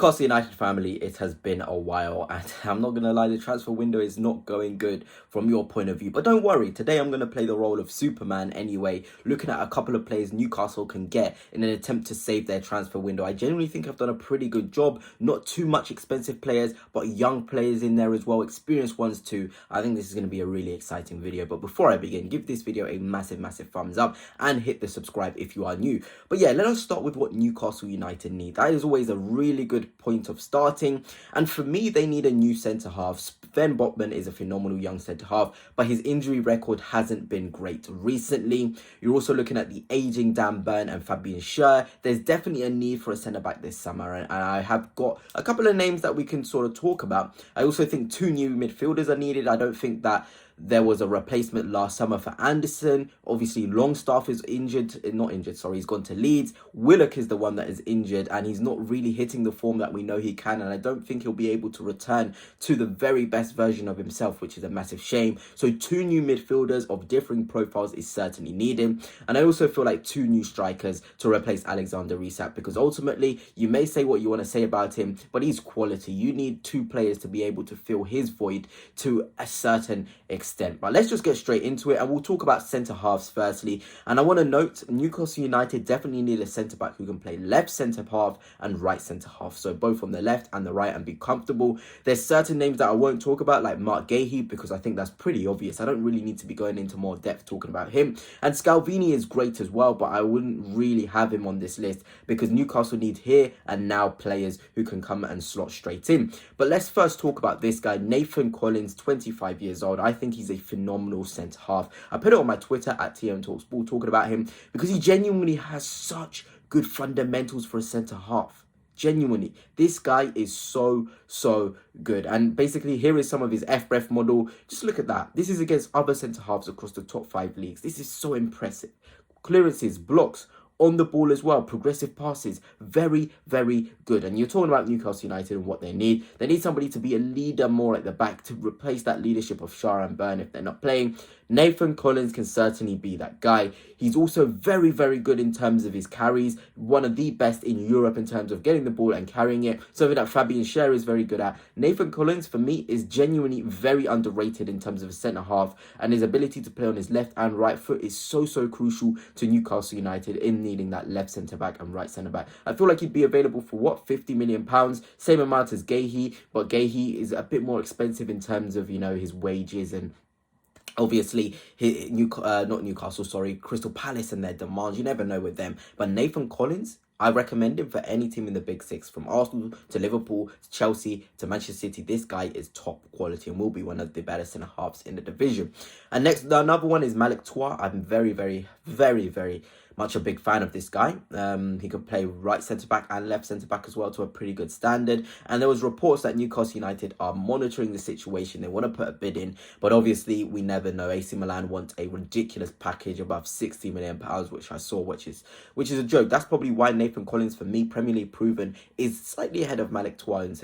Newcastle United family, it has been a while, and I'm not going to lie, the transfer window is not going good from your point of view. But don't worry, today I'm going to play the role of Superman anyway, looking at a couple of players Newcastle can get in an attempt to save their transfer window. I genuinely think I've done a pretty good job. Not too much expensive players, but young players in there as well, experienced ones too. I think this is going to be a really exciting video. But before I begin, give this video a massive thumbs up and hit the subscribe if you are new. But yeah, let us start with what Newcastle United need. That is always a really good point of starting, and for me they need a new centre half. Sven Botman is a phenomenal young centre half, but his injury record hasn't been great recently. You're also looking at the aging Dan Burn and Fabian Schär. There's definitely a need for a centre back this summer, and I have got a couple of names that we can sort of talk about. I also think two new midfielders are needed. I don't think that there was a replacement last summer for Anderson. Obviously, Longstaff is he's gone to Leeds. Willock is the one that is injured, and he's not really hitting the form that we know he can, and I don't think he'll be able to return to the very best version of himself, which is a massive shame. So two new midfielders of differing profiles is certainly needed, and I also feel like two new strikers to replace Alexander Isak, because ultimately, you may say what you want to say about him, but he's quality. You need two players to be able to fill his void to a certain extent. But let's just get straight into it, and we'll talk about centre halves firstly. And I want to note, Newcastle United definitely need a centre back who can play left centre half and right centre half, so both on the left and the right, and be comfortable. There's certain names that I won't talk about, like Mark Gahey, because I think that's pretty obvious. I don't really need to be going into more depth talking about him. And Scalvini is great as well, but I wouldn't really have him on this list because Newcastle need here and now players who can come and slot straight in. But let's first talk about this guy, Nathan Collins, 25 years old. I think he's a phenomenal centre half. I put it on my Twitter at TM Talksport talking about him because he genuinely has such good fundamentals for a centre half. Genuinely, this guy is so good. And basically, here is some of his FBref model. Just look at that. This is against other centre halves across the top 5 leagues. This is so impressive. Clearances, blocks, on the ball as well, progressive passes, very good. And you're talking about Newcastle United and what they need. They need somebody to be a leader more at the back to replace that leadership of Schär and Burn if they're not playing. Nathan Collins can certainly be that guy. He's also very good in terms of his carries, one of the best in Europe in terms of getting the ball and carrying it, something that Fabian Schär is very good at. Nathan Collins, for me, is genuinely very underrated in terms of a centre half, and his ability to play on his left and right foot is so crucial to Newcastle United in needing that left centre back and right centre back. I feel like he'd be available for what, £50 million, same amount as Gahey, but Gahey is a bit more expensive in terms of, you know, his wages and obviously Crystal Palace and their demands. You never know with them. But Nathan Collins, I recommend him for any team in the Big Six, from Arsenal to Liverpool to Chelsea to Manchester City. This guy is top quality and will be one of the better centre halves in the division. And next, another one is Malik Tua. I'm very much a big fan of this guy. He could play right centre back and left centre back as well to a pretty good standard. And there was reports that Newcastle United are monitoring the situation. They want to put a bid in, but obviously we never know. AC Milan want a ridiculous package above £60 million, which I saw, which is a joke. That's probably why Nathan Collins, for me, Premier League proven, is slightly ahead of Malik Tua in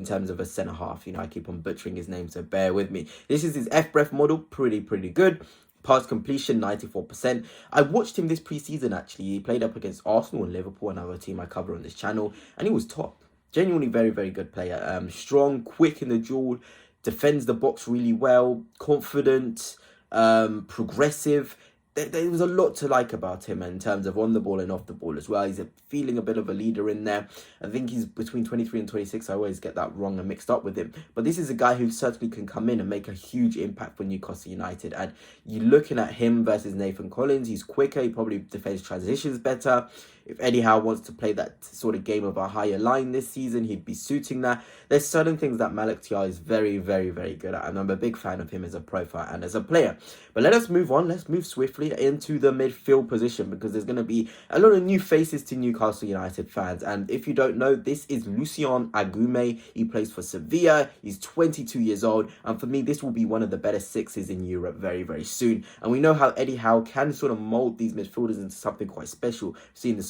terms of a centre half. You know, I keep on butchering his name, so bear with me. This is his FBref model, pretty good. Pass completion, 94%. I watched him this pre-season, actually. He played up against Arsenal and Liverpool, another team I cover on this channel, and he was top. Genuinely very good player. Strong, quick in the duel, defends the box really well, confident, progressive. There was a lot to like about him in terms of on the ball and off the ball as well. He's feeling a bit of a leader in there. I think he's between 23 and 26. I always get that wrong and mixed up with him. But this is a guy who certainly can come in and make a huge impact for Newcastle United. And you're looking at him versus Nathan Collins. He's quicker. He probably defends transitions better. If Eddie Howe wants to play that sort of game of a higher line this season, he'd be suiting that. There's certain things that Malik Tua is very good at, and I'm a big fan of him as a profile and as a player. But let us move on. Let's move swiftly into the midfield position, because there's going to be a lot of new faces to Newcastle United fans. And if you don't know, this is Lucien Agume. He plays for Sevilla. He's 22 years old, and for me, this will be one of the better sixes in Europe very soon. And we know how Eddie Howe can sort of mold these midfielders into something quite special. Seeing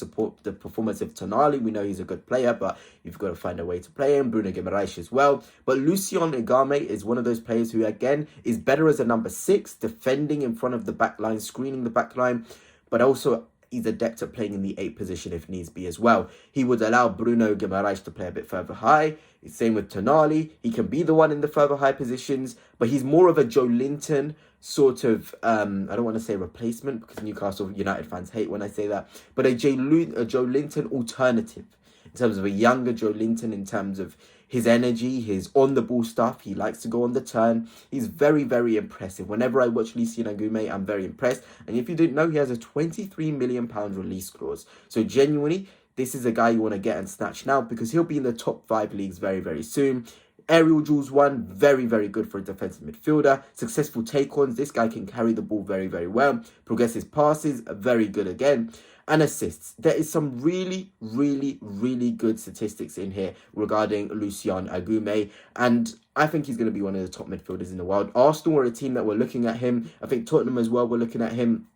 the performance of Tonali, we know he's a good player, but you've got to find a way to play him. Bruno Guimaraes as well. But Lucien Agume is one of those players who, again, is better as a number 6, defending in front of the back line, screening the back line, but also he's adept at playing in the 8 position if needs be as well. He would allow Bruno Guimaraes to play a bit further high. Same with Tonali. He can be the one in the further high positions, but he's more of a Joe Linton sort of, I don't want to say replacement because Newcastle United fans hate when I say that, but a Joe Linton alternative in terms of a younger Joe Linton, in terms of his energy, his on-the-ball stuff. He likes to go on the turn. He's very, very impressive. Whenever I watch Lucien Agume, I'm very impressed. And if you didn't know, he has a £23 million release clause. So genuinely, this is a guy you want to get and snatch now because he'll be in the top 5 leagues very, very soon. Aerial duels 1, very, very good for a defensive midfielder. Successful take-ons, this guy can carry the ball very, very well. Progressive passes, very good again. And assists. There is some really, really, really good statistics in here regarding Lucien Agume. And I think he's going to be one of the top midfielders in the world. Arsenal are a team that were looking at him. I think Tottenham as well were looking at him.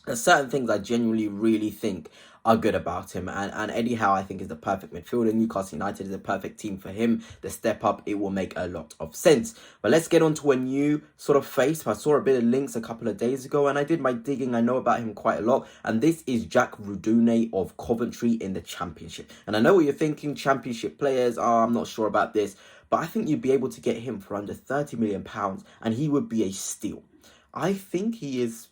There's certain things I genuinely really think are good about him. And Eddie Howe, I think, is the perfect midfielder. Newcastle United is a perfect team for him. The step up, it will make a lot of sense. But let's get on to a new sort of face. I saw a bit of links a couple of days ago, and I did my digging. I know about him quite a lot. And this is Jack Rudun of Coventry in the Championship. And I know what you're thinking, Championship players, I'm not sure about this. But I think you'd be able to get him for under £30 million, and he would be a steal. I think he is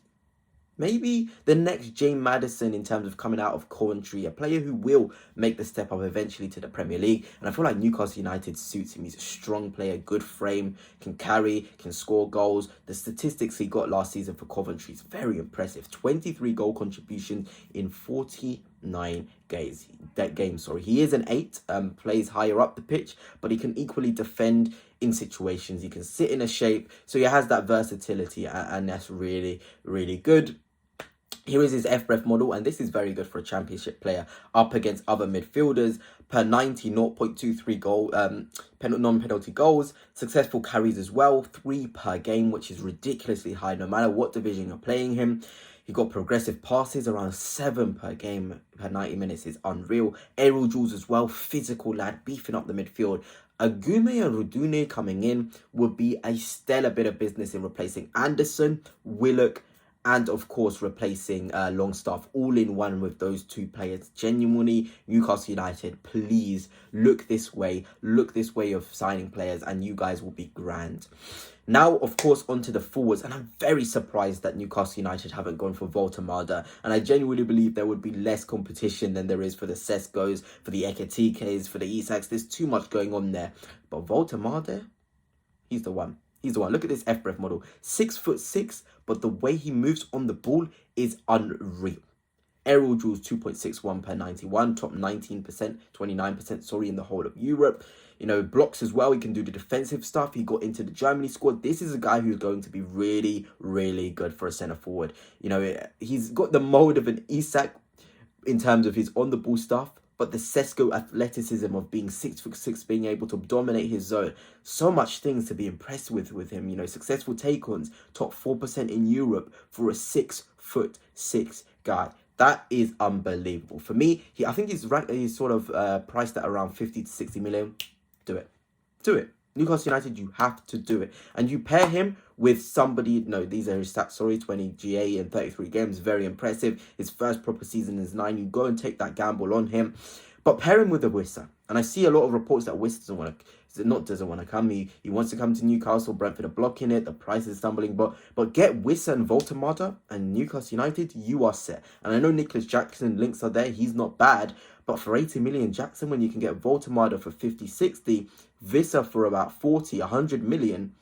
maybe the next James Maddison in terms of coming out of Coventry, a player who will make the step up eventually to the Premier League. And I feel like Newcastle United suits him. He's a strong player, good frame, can carry, can score goals. The statistics he got last season for Coventry is very impressive. 23 goal contributions in 49 games. He is an 8, plays higher up the pitch, but he can equally defend in situations. He can sit in a shape, so he has that versatility, and that's really, really good. Here is his FBref model, and this is very good for a Championship player up against other midfielders. Per 90, 0.23 goal, non-penalty goals. Successful carries as well, 3 per game, which is ridiculously high no matter what division you're playing him. He got progressive passes, around 7 per game per 90 minutes is unreal. Aerial duels as well, physical lad, beefing up the midfield. Agume and Rudun coming in would be a stellar bit of business in replacing Anderson, Willock, and of course replacing Longstaff, all in one with those 2 players. Genuinely, Newcastle United, please look this way of signing players, and you guys will be grand. Now, of course, onto the forwards, and I'm very surprised that Newcastle United haven't gone for Voltemada, and I genuinely believe there would be less competition than there is for the Seskos, for the Ekitikes, for the Isaks. There's too much going on there, but Voltemada, he's the one. He's the one. Look at this FBref model. 6'6", but the way he moves on the ball is unreal. Aerial duels 2.61 per 91, top 19%, 29%, in the whole of Europe. You know, blocks as well. He can do the defensive stuff. He got into the Germany squad. This is a guy who's going to be really, really good for a centre forward. You know, he's got the mold of an Isak in terms of his on-the-ball stuff, but the Sesko athleticism of being 6'6", being able to dominate his zone. So much things to be impressed with him. You know, successful take-ons, top 4% in Europe for a 6'6" guy. That is unbelievable. For me, I think he's sort of priced at around 50 to 60 million. Do it. Do it. Newcastle United, you have to do it. And you pair him with somebody, no, these are his stats, 20 GA in 33 games, very impressive. His first proper season is 9. You go and take that gamble on him. But pair him with a Wissa. And I see a lot of reports that Wissa doesn't want to come. He wants to come to Newcastle. Brentford are blocking it. The price is stumbling. But get Wissa and Voltemada and Newcastle United, you are set. And I know Nicholas Jackson links are there. He's not bad. But for 80 million Jackson, when you can get Voltemada for 50, 60, Wissa for about 40, 100 million,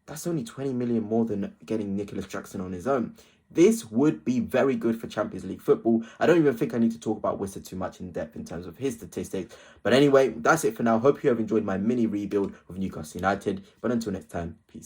that's only 20 million more than getting Nicholas Jackson on his own. This would be very good for Champions League football. I don't even think I need to talk about Wissa too much in depth in terms of his statistics. But anyway, that's it for now. Hope you have enjoyed my mini rebuild of Newcastle United. But until next time, peace.